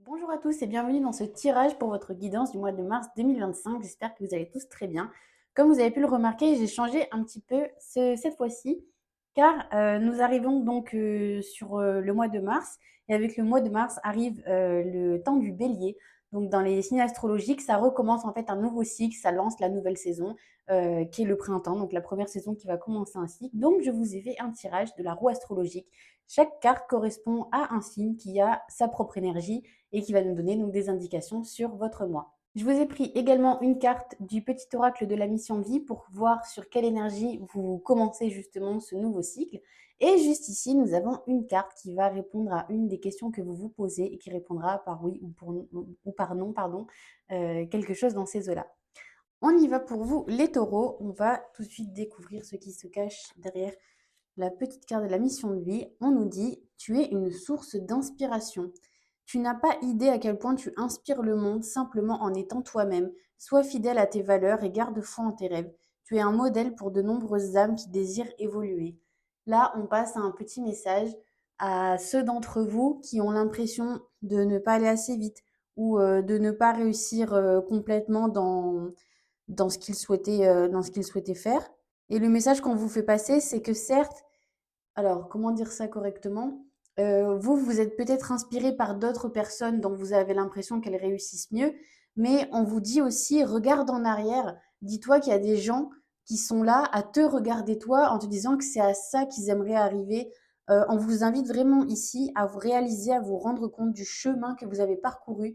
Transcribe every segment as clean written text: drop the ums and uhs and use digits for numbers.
Bonjour à tous et bienvenue dans ce tirage pour votre guidance du mois de mars 2025. J'espère que vous allez tous très bien. Comme vous avez pu le remarquer, j'ai changé un petit peu cette fois-ci car nous arrivons donc sur le mois de mars et avec le mois de mars arrive le temps du bélier. Donc dans les signes astrologiques, ça recommence en fait un nouveau cycle, ça lance la nouvelle saison qui est le printemps, donc la première saison qui va commencer un cycle. Donc je vous ai fait un tirage de la roue astrologique. Chaque carte correspond à un signe qui a sa propre énergie et qui va nous donner donc des indications sur votre mois. Je vous ai pris également une carte du petit oracle de la mission de vie pour voir sur quelle énergie vous commencez justement ce nouveau cycle. Et juste ici, nous avons une carte qui va répondre à une des questions que vous vous posez et qui répondra par oui ou par non, pardon, quelque chose dans ces eaux-là. On y va pour vous, les taureaux. On va tout de suite découvrir ce qui se cache derrière la petite carte de la mission de vie. On nous dit, tu es une source d'inspiration. Tu n'as pas idée à quel point tu inspires le monde simplement en étant toi-même. Sois fidèle à tes valeurs et garde foi en tes rêves. Tu es un modèle pour de nombreuses âmes qui désirent évoluer. Là, on passe à un petit message à ceux d'entre vous qui ont l'impression de ne pas aller assez vite ou de ne pas réussir complètement dans ce qu'ils souhaitaient faire. Et le message qu'on vous fait passer, c'est que certes, alors, comment dire ça correctement? Vous, vous êtes peut-être inspiré par d'autres personnes dont vous avez l'impression qu'elles réussissent mieux, mais on vous dit aussi: «Regarde en arrière». Dis-toi qu'il y a des gens qui sont là à te regarder toi en te disant que c'est à ça qu'ils aimeraient arriver. On vous invite vraiment ici à vous réaliser, à vous rendre compte du chemin que vous avez parcouru,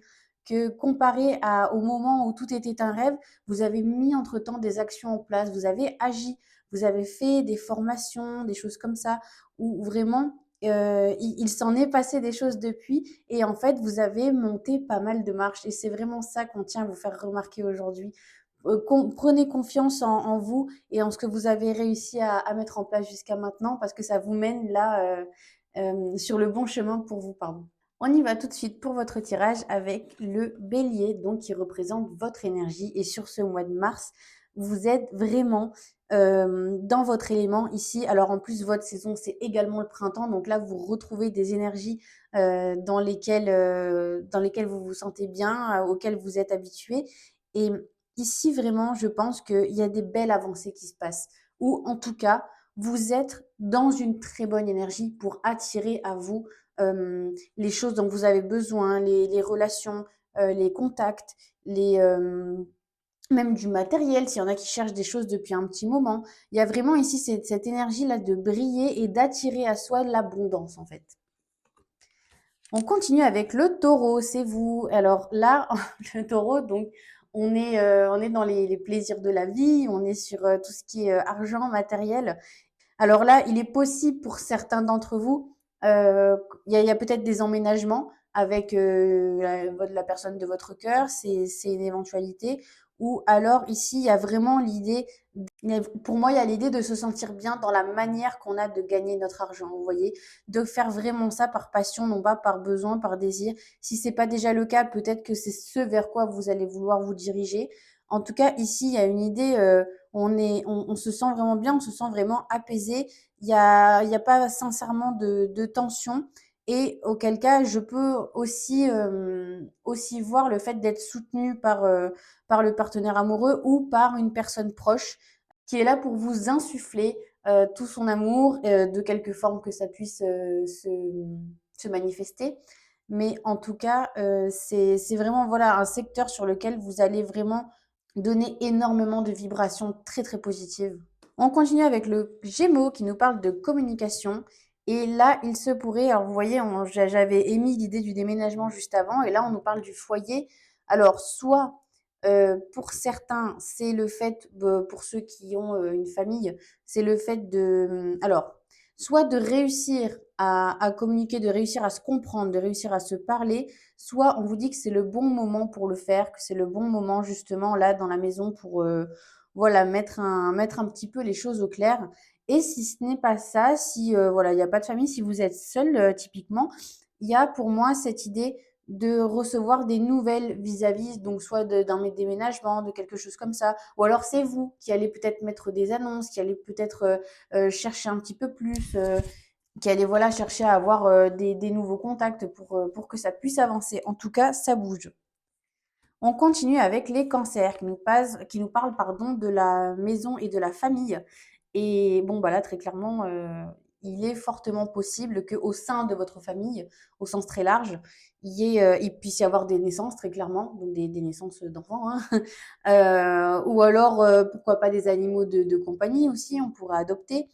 que comparé au moment où tout était un rêve, vous avez mis entre-temps des actions en place, vous avez agi, vous avez fait des formations, des choses comme ça où vraiment il s'en est passé des choses depuis et en fait vous avez monté pas mal de marches et c'est vraiment ça qu'on tient à vous faire remarquer aujourd'hui. Prenez confiance en vous et en ce que vous avez réussi à mettre en place jusqu'à maintenant parce que ça vous mène là sur le bon chemin pour vous, pardon. On y va tout de suite pour votre tirage avec le bélier, donc qui représente votre énergie. Et sur ce mois de mars, vous êtes vraiment dans votre élément ici. Alors en plus, votre saison, c'est également le printemps. Donc là, vous retrouvez des énergies dans lesquelles vous vous sentez bien, auxquelles vous êtes habitué. Et ici, vraiment, je pense qu'il y a des belles avancées qui se passent. Ou en tout cas, vous êtes dans une très bonne énergie pour attirer à vous les choses dont vous avez besoin, les relations, les contacts, même du matériel, s'il y en a qui cherchent des choses depuis un petit moment. Il y a vraiment ici cette énergie-là de briller et d'attirer à soi l'abondance, en fait. On continue avec le taureau, c'est vous. Alors là, le taureau, donc, on est dans les plaisirs de la vie, on est sur tout ce qui est argent, matériel. Alors là, il est possible pour certains d'entre vous, il y a peut-être des emménagements avec la personne de votre cœur, c'est une éventualité. Ou alors ici, il y a vraiment l'idée, pour moi, il y a l'idée de se sentir bien dans la manière qu'on a de gagner notre argent, vous voyez, de faire vraiment ça par passion, non pas par besoin, par désir. Si c'est pas déjà le cas, peut-être que c'est ce vers quoi vous allez vouloir vous diriger. En tout cas, ici, il y a une idée, on se sent vraiment bien, on se sent vraiment apaisé. Il y a pas sincèrement de tension et auquel cas je peux aussi, aussi voir le fait d'être soutenu par le partenaire amoureux ou par une personne proche qui est là pour vous insuffler tout son amour, de quelque forme que ça puisse se manifester. Mais en tout cas, c'est vraiment voilà, un secteur sur lequel vous allez vraiment donner énormément de vibrations très très positives. On continue avec le Gémeaux qui nous parle de communication. Et là, il se pourrait, alors vous voyez, j'avais émis l'idée du déménagement juste avant, et là, on nous parle du foyer. Alors, soit pour certains, c'est le fait, pour ceux qui ont une famille, c'est le fait alors, soit de réussir à communiquer, de réussir à se comprendre, de réussir à se parler, soit on vous dit que c'est le bon moment pour le faire, que c'est le bon moment justement là dans la maison pour voilà, mettre un petit peu les choses au clair. Et si ce n'est pas ça, si voilà, il n'y a pas de famille, si vous êtes seul, typiquement, il y a pour moi cette idée de recevoir des nouvelles vis-à-vis, donc soit d'un déménagement, de quelque chose comme ça, ou alors c'est vous qui allez peut-être mettre des annonces, qui allez peut-être chercher un petit peu plus. qui allez voilà, chercher à avoir des nouveaux contacts pour que ça puisse avancer. En tout cas, ça bouge. On continue avec les cancers qui nous parlent pardon, de la maison et de la famille. Et bon, bah là, très clairement, il est fortement possible qu'au sein de votre famille, au sens très large, il puisse y avoir des naissances, très clairement, donc des naissances d'enfants, hein. Ou alors, pourquoi pas des animaux de compagnie aussi, on pourrait adopter.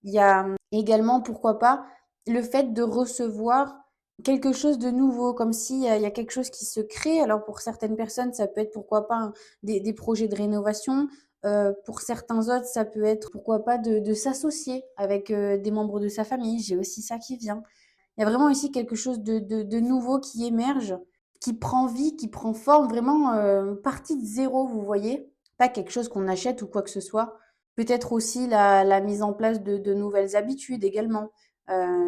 Il y a également, pourquoi pas, le fait de recevoir quelque chose de nouveau, comme s'il y a quelque chose qui se crée. Alors pour certaines personnes, ça peut être pourquoi pas des projets de rénovation. Pour certains autres, ça peut être pourquoi pas de s'associer avec des membres de sa famille. J'ai aussi ça qui vient. Il y a vraiment ici quelque chose de nouveau qui émerge, qui prend vie, qui prend forme, vraiment partie de zéro, vous voyez. Pas quelque chose qu'on achète ou quoi que ce soit. Peut-être aussi la mise en place de nouvelles habitudes également.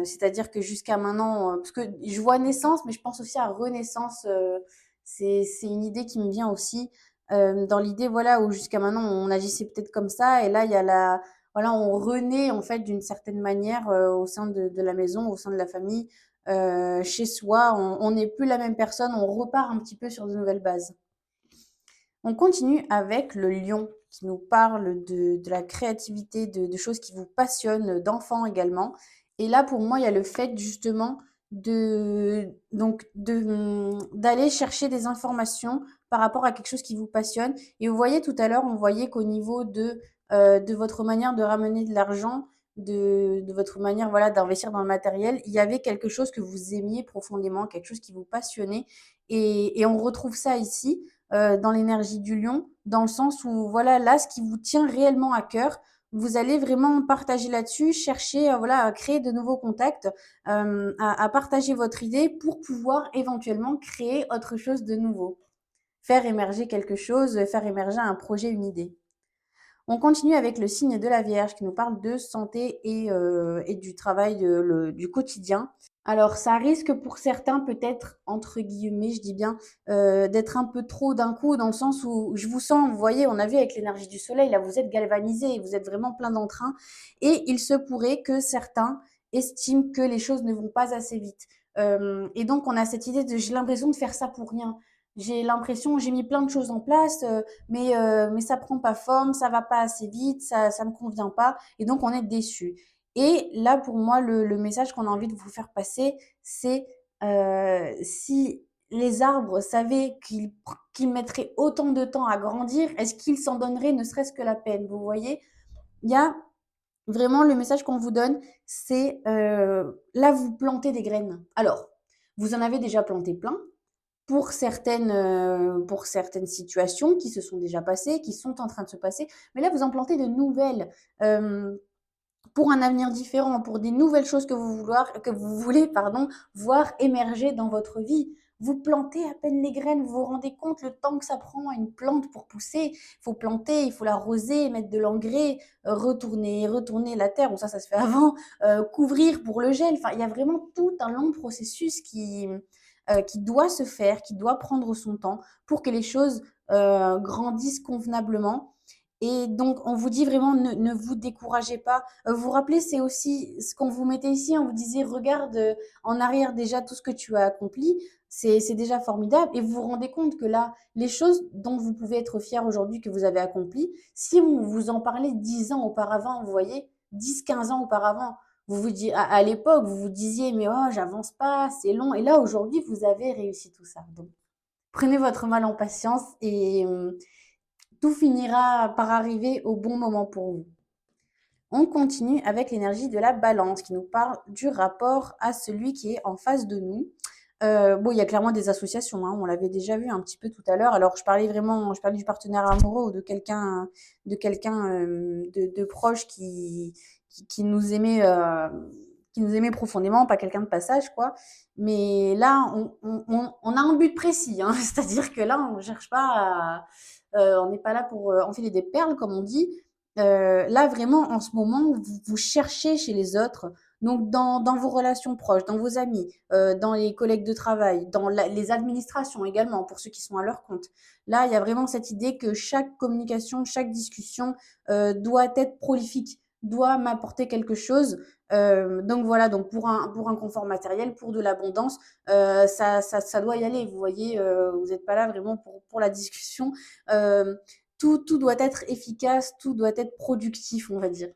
C'est-à-dire que jusqu'à maintenant, parce que je vois naissance, mais je pense aussi à renaissance. C'est une idée qui me vient aussi. Dans l'idée, voilà, où jusqu'à maintenant, on agissait peut-être comme ça. Et là, il y a voilà, on renaît en fait d'une certaine manière au sein de la maison, au sein de la famille, chez soi. On n'est plus la même personne, on repart un petit peu sur de nouvelles bases. On continue avec le lion qui nous parle de la créativité, de choses qui vous passionnent, d'enfants également. Et là, pour moi, il y a le fait justement d'aller chercher des informations par rapport à quelque chose qui vous passionne. Et vous voyez tout à l'heure, on voyait qu'au niveau de votre manière de ramener de l'argent, de votre manière voilà, d'investir dans le matériel, il y avait quelque chose que vous aimiez profondément, quelque chose qui vous passionnait. Et on retrouve ça ici dans l'énergie du lion, dans le sens où, voilà, là, ce qui vous tient réellement à cœur, vous allez vraiment partager là-dessus, chercher, voilà, à créer de nouveaux contacts, à partager votre idée pour pouvoir éventuellement créer autre chose de nouveau. Faire émerger quelque chose, faire émerger un projet, une idée. On continue avec le signe de la Vierge qui nous parle de santé et du travail du quotidien. Alors, ça risque pour certains peut-être, entre guillemets, je dis bien, d'être un peu trop d'un coup, dans le sens où je vous sens, vous voyez, on a vu avec l'énergie du soleil, là, vous êtes galvanisé, vous êtes vraiment plein d'entrain, et il se pourrait que certains estiment que les choses ne vont pas assez vite. Et donc, on a cette idée de, j'ai l'impression de faire ça pour rien. J'ai l'impression, j'ai mis plein de choses en place, mais ça prend pas forme, ça va pas assez vite, ça me convient pas, et donc on est déçu. Et là, pour moi, le message qu'on a envie de vous faire passer, c'est si les arbres savaient qu'ils mettraient autant de temps à grandir, est-ce qu'ils s'en donneraient ne serait-ce que la peine? Vous voyez, il y a vraiment le message qu'on vous donne, c'est là, vous plantez des graines. Alors, vous en avez déjà planté plein, pour certaines situations qui se sont déjà passées, qui sont en train de se passer. Mais là, vous en plantez de nouvelles pour un avenir différent, pour des nouvelles choses que vous voulez pardon, voir émerger dans votre vie. Vous plantez à peine les graines, vous vous rendez compte le temps que ça prend à une plante pour pousser. Il faut planter, il faut l'arroser, mettre de l'engrais, retourner la terre, bon ça se fait avant, couvrir pour le gel. Enfin, il y a vraiment tout un long processus qui doit se faire, qui doit prendre son temps pour que les choses grandissent convenablement. Et donc, on vous dit vraiment, ne vous découragez pas. Vous vous rappelez, c'est aussi ce qu'on vous mettait ici, on vous disait, regarde en arrière déjà tout ce que tu as accompli, c'est déjà formidable. Et vous vous rendez compte que là, les choses dont vous pouvez être fier aujourd'hui que vous avez accomplies, si on vous en parlait 10 ans auparavant, vous voyez, 10, 15 ans auparavant, vous vous dites, à l'époque, vous vous disiez, mais oh, j'avance pas, c'est long. Et là, aujourd'hui, vous avez réussi tout ça. Donc, prenez votre mal en patience et tout finira par arriver au bon moment pour vous. On continue avec l'énergie de la balance qui nous parle du rapport à celui qui est en face de nous. Bon, il y a clairement des associations, hein, on l'avait déjà vu un petit peu tout à l'heure. Alors, je parlais du partenaire amoureux ou de proche qui nous aimait profondément, pas quelqu'un de passage, quoi. Mais là, on a un but précis, hein, c'est-à-dire que là, on ne cherche pas on n'est pas là pour enfiler des perles, comme on dit. Là, vraiment, en ce moment, vous cherchez chez les autres, donc dans vos relations proches, dans vos amis, dans les collègues de travail, dans les administrations également, pour ceux qui sont à leur compte. Là, il y a vraiment cette idée que chaque communication, chaque discussion doit être prolifique. doit m'apporter quelque chose. Donc voilà, donc pour un confort matériel, pour de l'abondance, ça doit y aller. Vous voyez, vous n'êtes pas là vraiment pour la discussion. Tout doit être efficace, tout doit être productif, on va dire.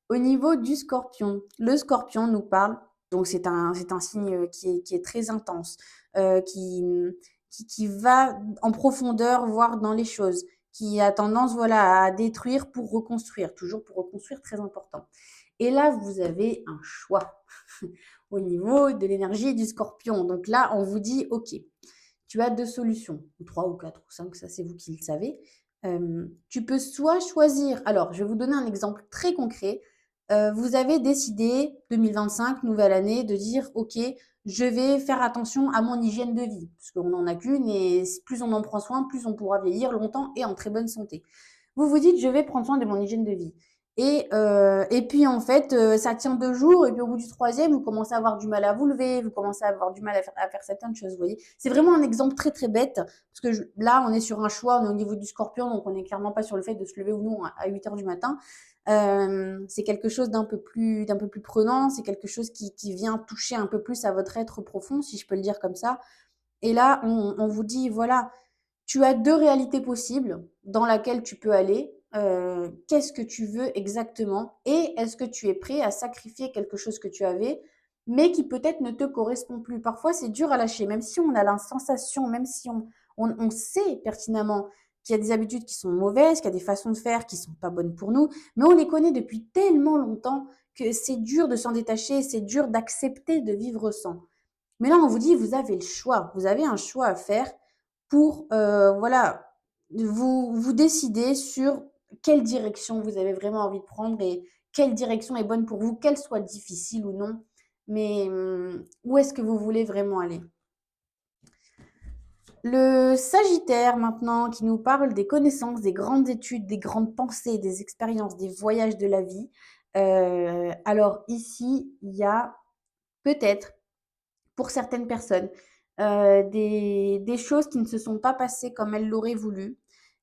Au niveau du scorpion, le scorpion nous parle, donc c'est un signe qui est très intense, qui va en profondeur voir dans les choses, qui a tendance voilà, à détruire pour reconstruire, toujours pour reconstruire, très important. Et là, vous avez un choix au niveau de l'énergie du scorpion. Donc là, on vous dit, OK, tu as deux solutions, ou trois, ou quatre, ou cinq, ça c'est vous qui le savez. Tu peux soit choisir, alors je vais vous donner un exemple très concret. Vous avez décidé, 2025, nouvelle année, de dire, OK, je vais faire attention à mon hygiène de vie, parce qu'on n'en a qu'une, et plus on en prend soin, plus on pourra vieillir longtemps et en très bonne santé. Vous vous dites, je vais prendre soin de mon hygiène de vie. Et puis en fait, ça tient 2 jours, et puis au bout du troisième, vous commencez à avoir du mal à vous lever, vous commencez à avoir du mal à faire certaines choses, vous voyez. C'est vraiment un exemple très très bête, parce que là, on est sur un choix, on est au niveau du scorpion, donc on n'est clairement pas sur le fait de se lever ou non à 8 heures du matin. C'est quelque chose d'un peu plus prenant, c'est quelque chose qui vient toucher un peu plus à votre être profond, si je peux le dire comme ça. Et là, on vous dit, voilà, tu as deux réalités possibles dans laquelle tu peux aller. Qu'est-ce que tu veux exactement? Et est-ce que tu es prêt à sacrifier quelque chose que tu avais, mais qui peut-être ne te correspond plus? Parfois, c'est dur à lâcher, même si on a la sensation, même si on sait pertinemment qu'il y a des habitudes qui sont mauvaises, qu'il y a des façons de faire qui sont pas bonnes pour nous, mais on les connaît depuis tellement longtemps que c'est dur de s'en détacher, c'est dur d'accepter de vivre sans. Mais là, on vous dit, vous avez le choix. Vous avez un choix à faire pour, voilà, vous décider sur quelle direction vous avez vraiment envie de prendre et quelle direction est bonne pour vous, qu'elle soit difficile ou non. Mais où est-ce que vous voulez vraiment aller? Le Sagittaire maintenant, qui nous parle des connaissances, des grandes études, des grandes pensées, des expériences, des voyages de la vie. Alors ici, il y a peut-être pour certaines personnes, des choses qui ne se sont pas passées comme elles l'auraient voulu,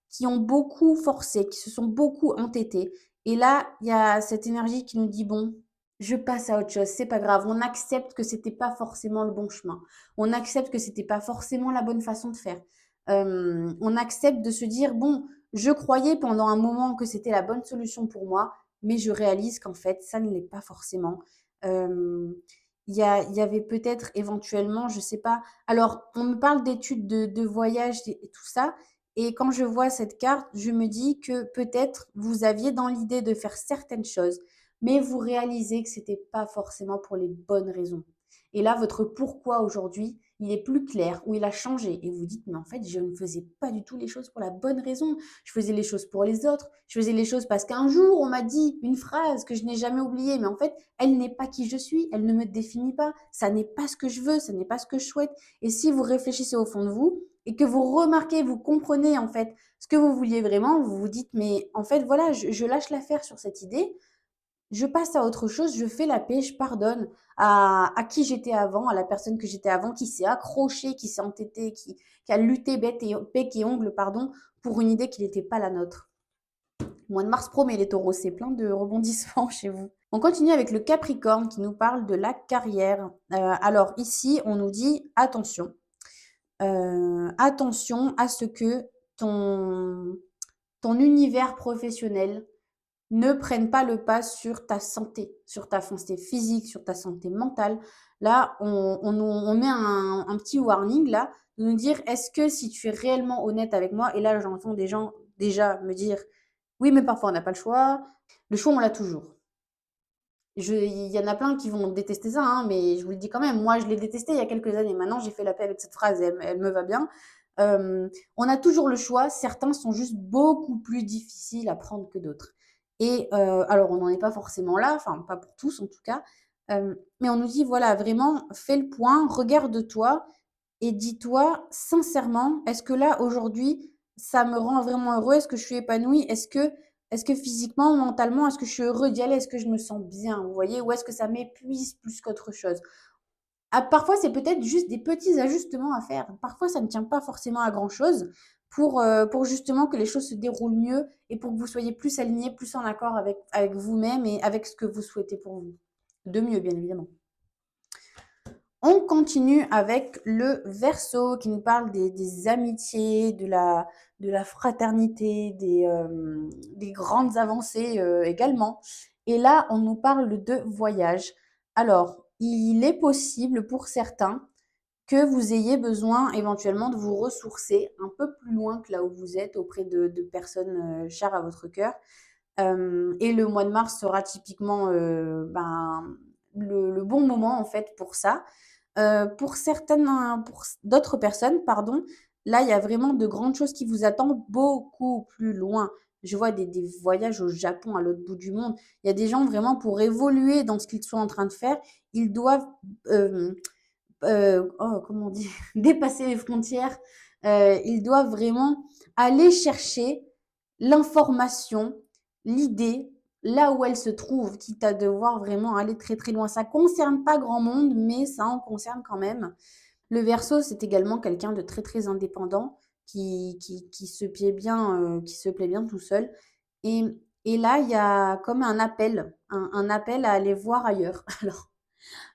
qui ont beaucoup forcé, qui se sont beaucoup entêtées. Et là, il y a cette énergie qui nous dit, bon, je passe à autre chose, c'est pas grave. On accepte que c'était pas forcément le bon chemin. On accepte que c'était pas forcément la bonne façon de faire. On accepte de se dire, bon, je croyais pendant un moment que c'était la bonne solution pour moi, mais je réalise qu'en fait, ça ne l'est pas forcément. Euh, il y avait peut-être éventuellement, je sais pas. Alors, on me parle d'études de voyage et tout ça. Et quand je vois cette carte, je me dis que peut-être vous aviez dans l'idée de faire certaines choses, mais vous réalisez que c'était pas forcément pour les bonnes raisons. Et là, votre pourquoi aujourd'hui, il est plus clair ou il a changé. Et vous dites, mais en fait, je ne faisais pas du tout les choses pour la bonne raison. Je faisais les choses pour les autres. Je faisais les choses parce qu'un jour, on m'a dit une phrase que je n'ai jamais oubliée. Mais en fait, elle n'est pas qui je suis. Elle ne me définit pas. Ça n'est pas ce que je veux. Ça n'est pas ce que je souhaite. Et si vous réfléchissez au fond de vous et que vous remarquez, vous comprenez en fait ce que vous vouliez vraiment, vous vous dites, mais en fait, voilà, je lâche l'affaire sur cette idée. Je passe à autre chose, je fais la paix, je pardonne à qui j'étais avant, à la personne que j'étais avant, qui s'est accrochée, qui s'est entêtée, qui a lutté bec et ongle, pardon, pour une idée qui n'était pas la nôtre. Mois de mars promet les taureaux, c'est plein de rebondissements chez vous. On continue avec le Capricorne qui nous parle de la carrière. Alors ici, on nous dit attention. Attention à ce que ton univers professionnel ne prennent pas le pas sur ta santé, sur ta santé physique, sur ta santé mentale. Là, on met un petit warning là, de nous dire, est-ce que si tu es réellement honnête avec moi, et là j'entends des gens déjà me dire, oui mais parfois on n'a pas le choix on l'a toujours. Il y en a plein qui vont détester ça, hein, mais je vous le dis quand même, moi je l'ai détesté il y a quelques années, maintenant j'ai fait la paix avec cette phrase, elle me va bien. On a toujours le choix, certains sont juste beaucoup plus difficiles à prendre que d'autres. Et alors on n'en est pas forcément là, enfin pas pour tous en tout cas, mais on nous dit voilà, vraiment fais le point, regarde-toi et dis-toi sincèrement, est-ce que là aujourd'hui ça me rend vraiment heureux? Est-ce que je suis épanouie? Est-ce que physiquement, mentalement, est-ce que je suis heureux d'y aller? Est-ce que je me sens bien? Vous voyez? Ou est-ce que ça m'épuise plus qu'autre chose? Ah, parfois, c'est peut-être juste des petits ajustements à faire. Parfois, ça ne tient pas forcément à grand-chose. pour justement que les choses se déroulent mieux et pour que vous soyez plus alignés, plus en accord avec vous-même et avec ce que vous souhaitez pour vous. De mieux, bien évidemment. On continue avec le Verseau qui nous parle des amitiés, de la fraternité, des grandes avancées également. Et là, on nous parle de voyage. Alors, il est possible pour certains que vous ayez besoin éventuellement de vous ressourcer un peu plus loin que là où vous êtes, auprès de personnes chères à votre cœur. Et le mois de mars sera typiquement le bon moment en fait pour ça. Pour d'autres personnes, pardon, là, il y a vraiment de grandes choses qui vous attendent beaucoup plus loin. Je vois des voyages au Japon, à l'autre bout du monde. Il y a des gens vraiment pour évoluer dans ce qu'ils sont en train de faire, ils doivent, comment on dit, dépasser les frontières. Ils doivent vraiment aller chercher l'information, l'idée, là où elle se trouve, quitte à devoir vraiment aller très très loin. Ça concerne pas grand monde, mais ça en concerne quand même. Le Verseau, c'est également quelqu'un de très très indépendant qui se qui se plaît bien tout seul. Et, et là, il y a comme un appel, un appel à aller voir ailleurs. Alors,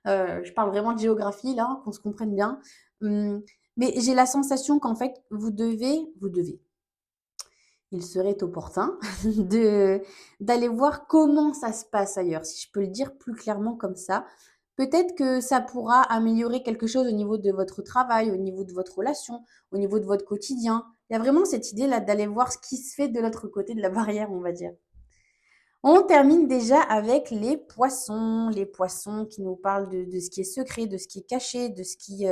je parle vraiment de géographie là, qu'on se comprenne bien. Hum, mais j'ai la sensation qu'en fait, il serait opportun de d'aller voir comment ça se passe ailleurs, si je peux le dire plus clairement comme ça. Peut-être que ça pourra améliorer quelque chose au niveau de votre travail, au niveau de votre relation, au niveau de votre quotidien. Il y a vraiment cette idée-là d'aller voir ce qui se fait de l'autre côté de la barrière, on va dire. On termine déjà avec les poissons. Les poissons qui nous parlent de ce qui est secret, de ce qui est caché, qui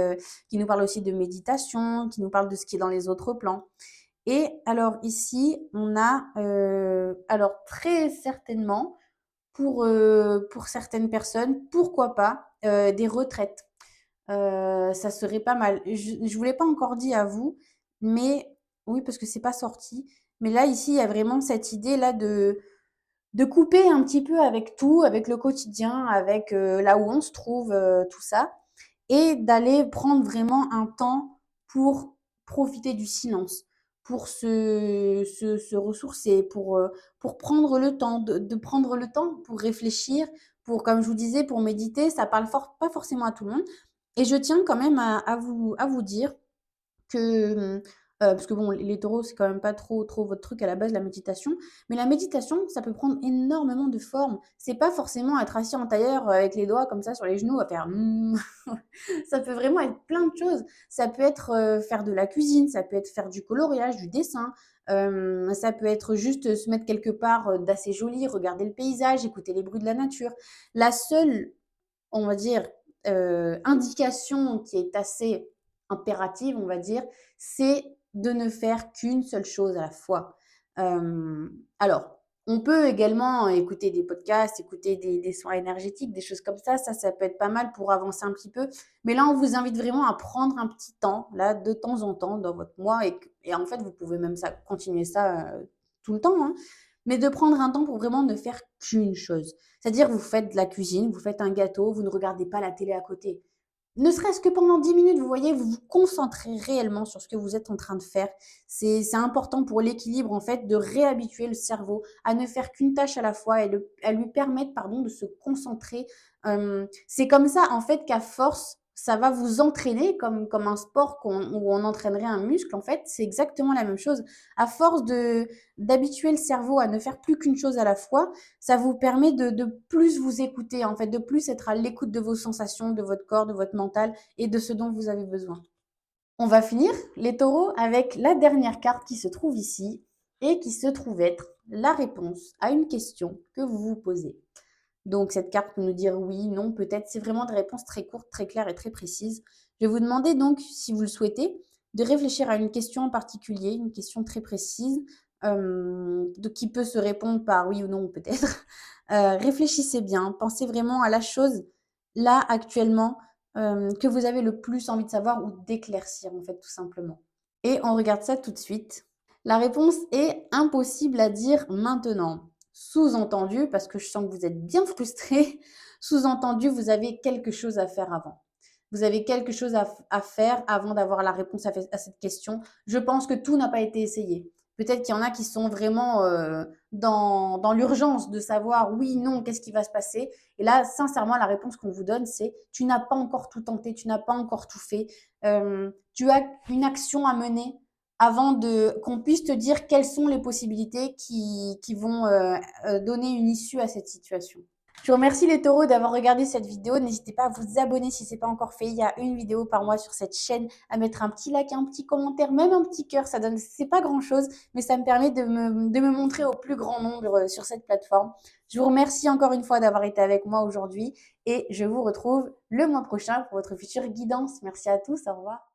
nous parlent aussi de méditation, qui nous parlent de ce qui est dans les autres plans. Et alors ici, on a, alors très certainement, pour certaines personnes, pourquoi pas, des retraites. Ça serait pas mal. Je vous l'ai pas encore dit à vous, mais oui, parce que c'est pas sorti. Mais là, ici, il y a vraiment cette idée là de couper un petit peu avec tout, avec le quotidien, avec là où on se trouve, tout ça, et d'aller prendre vraiment un temps pour profiter du silence, pour se ressourcer, pour prendre le temps, de prendre le temps pour réfléchir, pour, comme je vous disais, pour méditer. Ça parle pas forcément à tout le monde. Et je tiens quand même à vous dire que, parce que bon, les taureaux, c'est quand même pas trop votre truc à la base, la méditation. Mais la méditation, ça peut prendre énormément de formes. C'est pas forcément être assis en tailleur avec les doigts comme ça sur les genoux à faire mmh. Ça peut vraiment être plein de choses. Ça peut être faire de la cuisine, ça peut être faire du coloriage, du dessin. Ça peut être juste se mettre quelque part d'assez joli, regarder le paysage, écouter les bruits de la nature. La seule, on va dire, indication qui est assez impérative, on va dire, c'est de ne faire qu'une seule chose à la fois. Alors, on peut également écouter des podcasts, écouter des soins énergétiques, des choses comme ça peut être pas mal pour avancer un petit peu. Mais là, on vous invite vraiment à prendre un petit temps, là, de temps en temps, dans votre mois, et en fait, vous pouvez même continuer ça tout le temps, hein, mais de prendre un temps pour vraiment ne faire qu'une chose. C'est-à-dire, vous faites de la cuisine, vous faites un gâteau, vous ne regardez pas la télé à côté. Ne serait-ce que pendant 10 minutes, vous voyez, vous vous concentrez réellement sur ce que vous êtes en train de faire. C'est important pour l'équilibre, en fait, de réhabituer le cerveau à ne faire qu'une tâche à la fois et à lui permettre, pardon, de se concentrer. C'est comme ça, en fait, qu'à force, ça va vous entraîner comme un sport où on entraînerait un muscle. En fait, c'est exactement la même chose. À force d'habituer le cerveau à ne faire plus qu'une chose à la fois, ça vous permet de plus vous écouter, en fait, de plus être à l'écoute de vos sensations, de votre corps, de votre mental et de ce dont vous avez besoin. On va finir, les taureaux, avec la dernière carte qui se trouve ici et qui se trouve être la réponse à une question que vous vous posez. Donc cette carte peut nous dire oui, non, peut-être. C'est vraiment des réponses très courtes, très claires et très précises. Je vais vous demander donc, si vous le souhaitez, de réfléchir à une question en particulier, une question très précise, qui peut se répondre par oui ou non peut-être. Réfléchissez bien, pensez vraiment à la chose là actuellement que vous avez le plus envie de savoir ou d'éclaircir en fait tout simplement. Et on regarde ça tout de suite. La réponse est impossible à dire maintenant. Sous-entendu, parce que je sens que vous êtes bien frustré, sous-entendu, vous avez quelque chose à faire avant. Vous avez quelque chose à faire avant d'avoir la réponse à cette question. Je pense que tout n'a pas été essayé. Peut-être qu'il y en a qui sont vraiment dans l'urgence de savoir oui, non, qu'est-ce qui va se passer. Et là, sincèrement, la réponse qu'on vous donne, c'est tu n'as pas encore tout tenté, tu n'as pas encore tout fait. Tu as une action à mener avant qu'on puisse te dire quelles sont les possibilités qui vont donner une issue à cette situation. Je vous remercie les taureaux d'avoir regardé cette vidéo. N'hésitez pas à vous abonner si ce n'est pas encore fait. Il y a une vidéo par mois sur cette chaîne, à mettre un petit like, un petit commentaire, même un petit cœur. Ça donne, c'est pas grand chose, mais ça me permet de me montrer au plus grand nombre sur cette plateforme. Je vous remercie encore une fois d'avoir été avec moi aujourd'hui et je vous retrouve le mois prochain pour votre future guidance. Merci à tous. Au revoir.